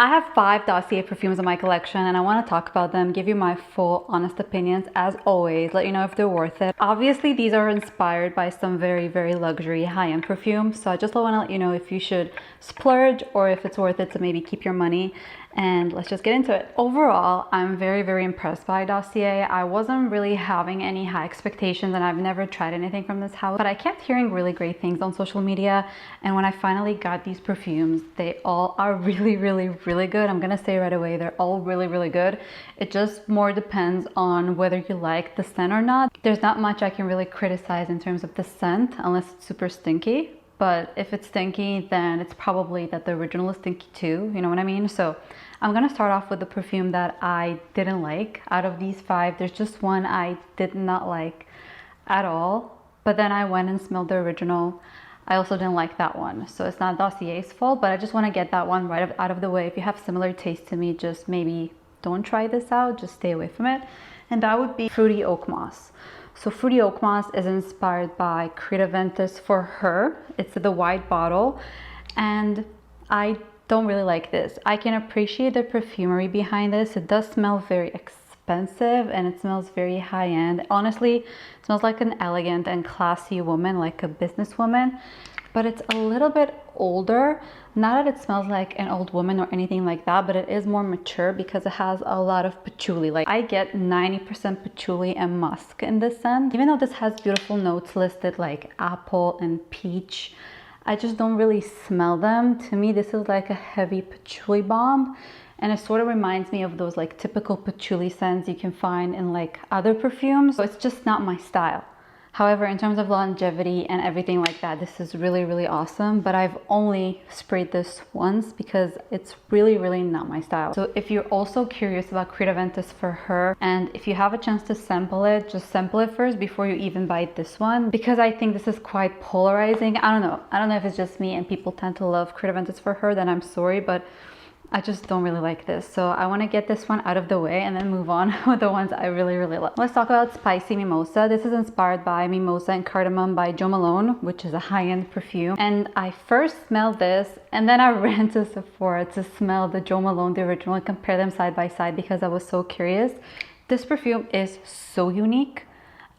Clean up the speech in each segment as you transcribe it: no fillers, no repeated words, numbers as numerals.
I have 5 Dossier perfumes in my collection and I want to talk about them, give you my full honest opinions as always, let you know if they're worth it. Obviously these are inspired by some very luxury high-end perfumes, so I just want to let you know if you should splurge or if it's worth it to maybe keep your money. And let's just get into it. Overall, I'm very impressed by Dossier. I wasn't really having any high expectations and I've never tried anything from this house, but I kept hearing really great things on social media, and when I finally got these perfumes, they all are really good. I'm gonna say right away, they're all really good. It just more depends on whether you like the scent or not. There's not much I can really criticize in terms of the scent unless it's super stinky. But if it's stinky, then it's probably that the original is stinky too, you know what I mean? So I'm gonna start off with the perfume that I didn't like. Out of these 5, there's just one I did not like at all. But then I went and smelled the original. I also didn't like that one. So it's not Dossier's fault, but I just wanna get that one right out of the way. If you have similar taste to me, just maybe don't try this out, just stay away from it. And that would be Fruity Oaksmoss. So Fruity Oaksmoss is inspired by Creed Aventus for Her. It's the white bottle, and I don't really like this. I can appreciate the perfumery behind this. It does smell very expensive and it smells very high-end. Honestly, it smells like an elegant and classy woman, like a businesswoman, but it's a little bit older. Not that it smells like an old woman or anything like that, but it is more mature because it has a lot of patchouli. Like I get 90% patchouli and musk in this scent. Even though this has beautiful notes listed like apple and peach, I just don't really smell them. To me, this is like a heavy patchouli bomb, and it sort of reminds me of those like typical patchouli scents you can find in like other perfumes. So it's just not my style. However, in terms of longevity and everything like that, this is really awesome, but I've only sprayed this once because it's really not my style. So if you're also curious about Creed Aventus for Her, and if you have a chance to sample it, just sample it first before you even buy this one, because I think this is quite polarizing. I don't know if it's just me and people tend to love Creed Aventus for Her, then I'm sorry, but I just don't really like this. So I want to get this one out of the way and then move on with the ones I really love. Let's talk about Spicy Mimosa. This is inspired by Mimosa and Cardamom by Jo Malone, which is a high-end perfume. And I first smelled this and then I ran to Sephora to smell the Jo Malone, the original, and compare them side by side because I was so curious. This perfume is so unique.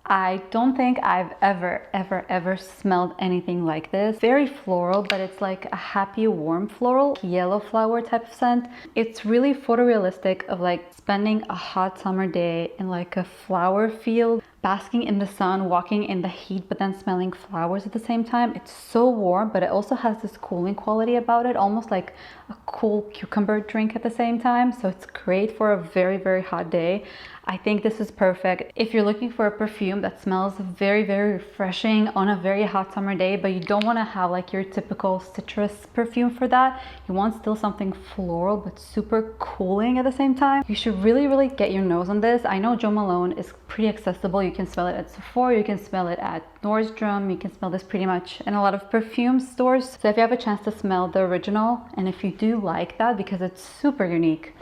I don't think I've ever smelled anything like this. Very floral, but it's like a happy, warm floral, yellow flower type of scent. It's really photorealistic of like spending a hot summer day in like a flower field, basking in the sun, walking in the heat, but then smelling flowers at the same time. It's so warm, but it also has this cooling quality about it, almost like a cool cucumber drink at the same time. So it's great for a very hot day. I think this is perfect if you're looking for a perfume that smells very refreshing on a very hot summer day, but you don't want to have like your typical citrus perfume for that. You want still something floral but super cooling at the same time. You should really get your nose on this. I know Jo Malone is pretty accessible. You can smell it at Sephora, you can smell it at Nordstrom, you can smell this pretty much in a lot of perfume stores. So if you have a chance to smell the original, and if you do like that because it's super unique,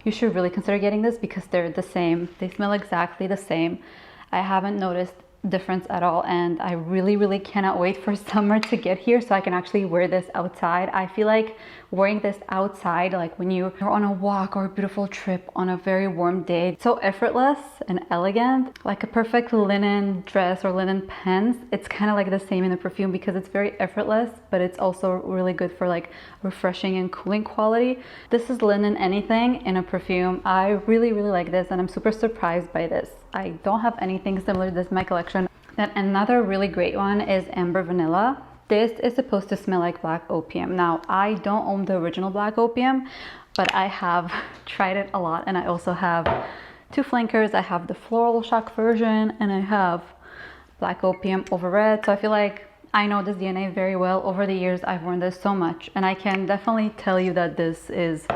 you should really consider getting this because they're the same. They smell exactly the same. I haven't noticed difference at all, and I really cannot wait for summer to get here so I can actually wear this outside. I feel like wearing this outside, like when you're on a walk or a beautiful trip on a very warm day, so effortless and elegant, like a perfect linen dress or linen pants. It's kind of like the same in the perfume because it's very effortless, but it's also really good for like refreshing and cooling quality. This is linen anything in a perfume. I really like this, and I'm super surprised by this. I don't have anything similar to this in my collection. Then another really great one is Ambery Vanilla. This is supposed to smell like black opium. Now, I don't own the original black opium, but I have tried it a lot, and I also have 2 flankers. I have the floral shock version, and I have black opium over red. So I feel like I know this DNA very well. Over the years, I've worn this so much, and I can definitely tell you that this is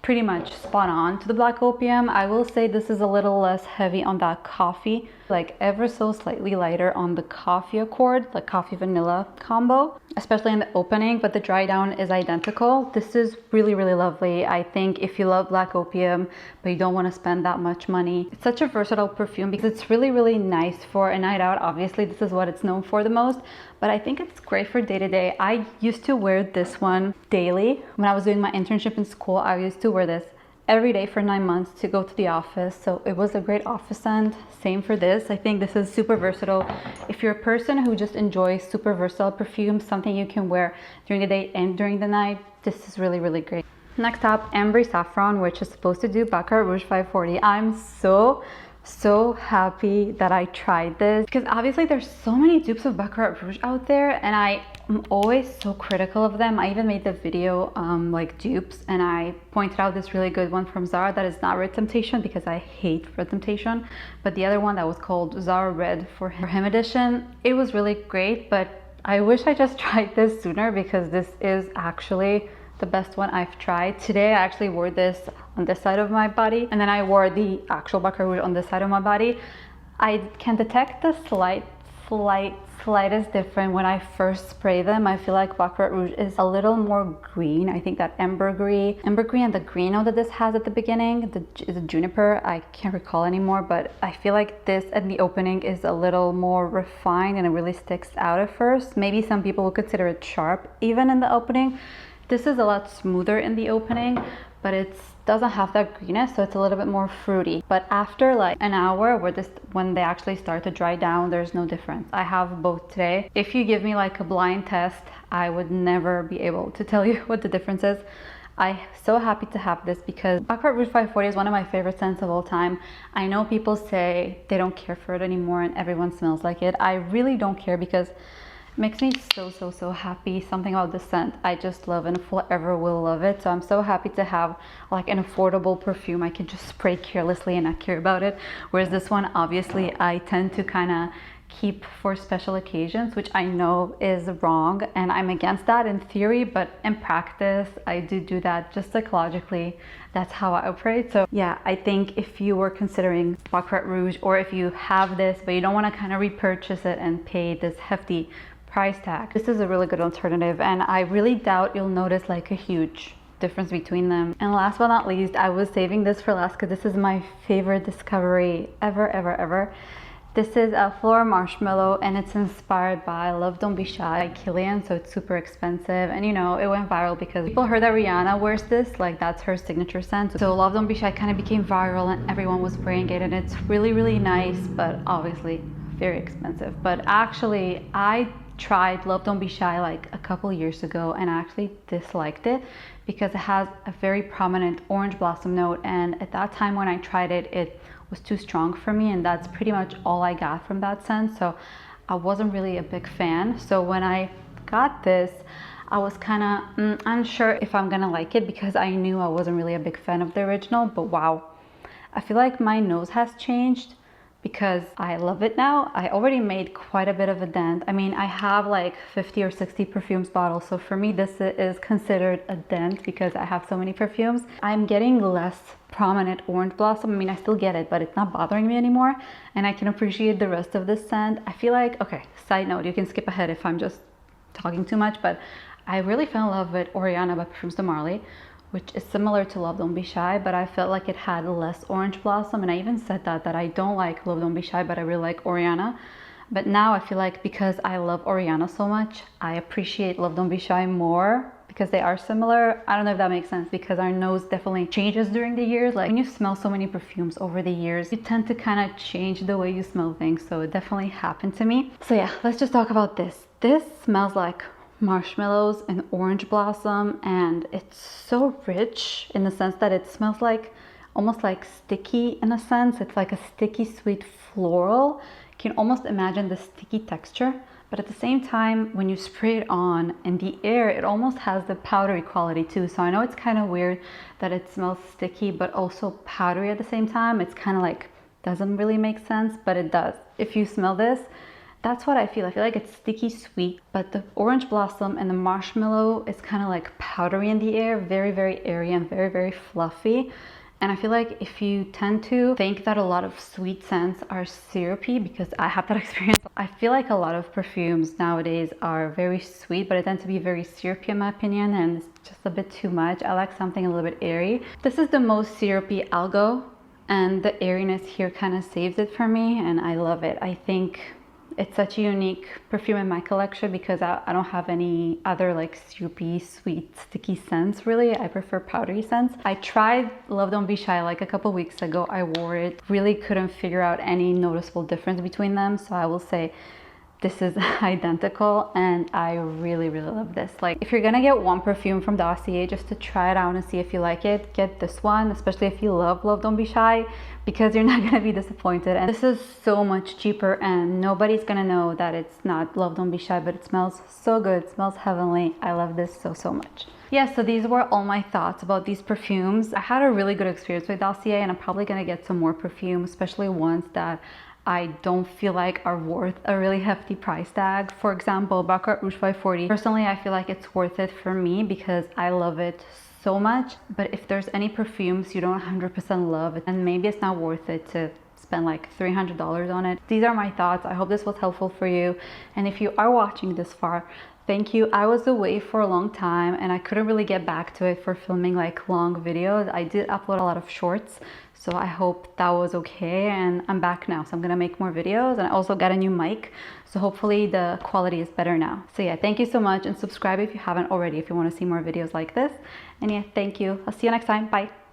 pretty much spot on to the Black Opium. I will say this is a little less heavy on that coffee, like ever so slightly lighter on the coffee accord, like coffee vanilla combo, especially in the opening, but the dry down is identical. This is really, really lovely. I think if you love Black Opium, but you don't want to spend that much money, it's such a versatile perfume because it's really, really nice for a night out. Obviously, this is what it's known for the most, but I think it's great for day to day. I used to wear this one daily. When I was doing my internship in school, I used to wear this every day for 9 months to go to the office. So it was a great office scent. Same for this. I think this is super versatile. If you're a person who just enjoys super versatile perfumes, something you can wear during the day and during the night, this is really, really great. Next up, Ambery Saffron, which is supposed to do Baccarat Rouge 540. I'm so happy that I tried this because obviously there's so many dupes of Baccarat Rouge out there and I'm always so critical of them. I even made the video like dupes, and I pointed out this really good one from Zara that is not Red Temptation because I hate Red Temptation, but the other one that was called Zara Red for Him edition. It was really great, but I wish I just tried this sooner because this is actually the best one I've tried. Today I actually wore this on this side of my body, and then I wore the actual Baccarat Rouge on this side of my body. I can detect the slightest difference when I first spray them. I feel like Baccarat Rouge is a little more green. I think that ambergris and the green note that this has at the beginning is a juniper. I can't recall anymore, but I feel like this at the opening is a little more refined and it really sticks out at first. Maybe some people would consider it sharp even in the opening. This is a lot smoother in the opening, but it doesn't have that greenness, so it's a little bit more fruity. But after like an hour when they actually start to dry down, there's no difference. I have both today. If you give me like a blind test, I would never be able to tell you what the difference is. I'm so happy to have this because Baccarat Rouge 540 is one of my favorite scents of all time. I know people say they don't care for it anymore and everyone smells like it. I really don't care because it makes me so happy. Something about this scent I just love and forever will love it. So I'm so happy to have like an affordable perfume I can just spray carelessly and not care about it. Whereas this one, obviously, I tend to kind of keep for special occasions, which I know is wrong and I'm against that in theory, but in practice I do that just psychologically. That's how I operate. So yeah, I think if you were considering Baccarat Rouge, or if you have this but you don't want to kind of repurchase it and pay this hefty price tag, this is a really good alternative, and I really doubt you'll notice like a huge difference between them. And last but not least, I was saving this for last because this is my favorite discovery ever. This is a Floral Marshmallow, and it's inspired by Love Don't Be Shy by Kilian, so it's super expensive. And you know, it went viral because people heard that Rihanna wears this, like that's her signature scent. So Love Don't Be Shy kind of became viral and everyone was wearing it, and it's really nice, but obviously very expensive. But actually, I tried Love Don't Be Shy like a couple years ago and I actually disliked it because it has a very prominent orange blossom note, and at that time when I tried it, it was too strong for me, and that's pretty much all I got from that scent. So I wasn't really a big fan. So when I got this, I was kind of unsure if I'm gonna like it because I knew I wasn't really a big fan of the original. But wow, I feel like my nose has changed because I love it now. I already made quite a bit of a dent. I mean, I have like 50 or 60 perfumes bottles, so for me this is considered a dent because I have so many perfumes. I'm getting less prominent orange blossom. I mean, I still get it, but it's not bothering me anymore, and I can appreciate the rest of this scent. I feel like, okay, side note, you can skip ahead if I'm just talking too much, but I really fell in love with Oriana by Perfumes de Marly, which is similar to Love Don't Be Shy, but I felt like it had less orange blossom. And I even said that I don't like Love Don't Be Shy, but I really like Oriana. But now I feel like because I love Oriana so much, I appreciate Love Don't Be Shy more because they are similar. I don't know if that makes sense because our nose definitely changes during the years. Like when you smell so many perfumes over the years, you tend to kind of change the way you smell things. So it definitely happened to me. So yeah, let's just talk about this. This smells like marshmallows and orange blossom, and it's so rich in the sense that it smells like almost like sticky in a sense. It's like a sticky sweet floral. You can almost imagine the sticky texture, but at the same time when you spray it on in the air, it almost has the powdery quality too. So I know it's kind of weird that it smells sticky but also powdery at the same time. It's kind of like doesn't really make sense, but it does. If you smell this, That's what I feel. I feel like it's sticky sweet, but the orange blossom and the marshmallow is kind of like powdery in the air, very, very airy and very, very fluffy. And I feel like if you tend to think that a lot of sweet scents are syrupy, because I have that experience, I feel like a lot of perfumes nowadays are very sweet, but it tends to be very syrupy in my opinion, and it's just a bit too much. I like something a little bit airy. This is the most syrupy I'll go, and the airiness here kind of saves it for me, and I love it. I think it's such a unique perfume in my collection because I don't have any other like syrupy, sweet, sticky scents really. I prefer powdery scents. I tried Love Don't Be Shy like a couple weeks ago. I wore it, really couldn't figure out any noticeable difference between them. So I will say this is identical, and I really, really love this. Like, if you're gonna get one perfume from Dossier just to try it out and see if you like it, get this one, especially if you love Love Don't Be Shy, because you're not gonna be disappointed. And this is so much cheaper, and nobody's gonna know that it's not Love Don't Be Shy, but it smells so good, it smells heavenly. I love this so, so much. Yeah, so these were all my thoughts about these perfumes. I had a really good experience with Dossier, and I'm probably gonna get some more perfumes, especially ones that I don't feel like are worth a really hefty price tag. For example, Baccarat Rouge 540. Personally, I feel like it's worth it for me because I love it so much. But if there's any perfumes you don't 100% love, and maybe it's not worth it to spend like $300 on it. These are my thoughts. I hope this was helpful for you. And if you are watching this far, thank you. I was away for a long time and I couldn't really get back to it for filming like long videos. I did upload a lot of shorts, so I hope that was okay, and I'm back now. So I'm gonna make more videos, and I also got a new mic, so hopefully the quality is better now. So yeah, thank you so much, and subscribe if you haven't already if you want to see more videos like this. And yeah, thank you. I'll see you next time. Bye.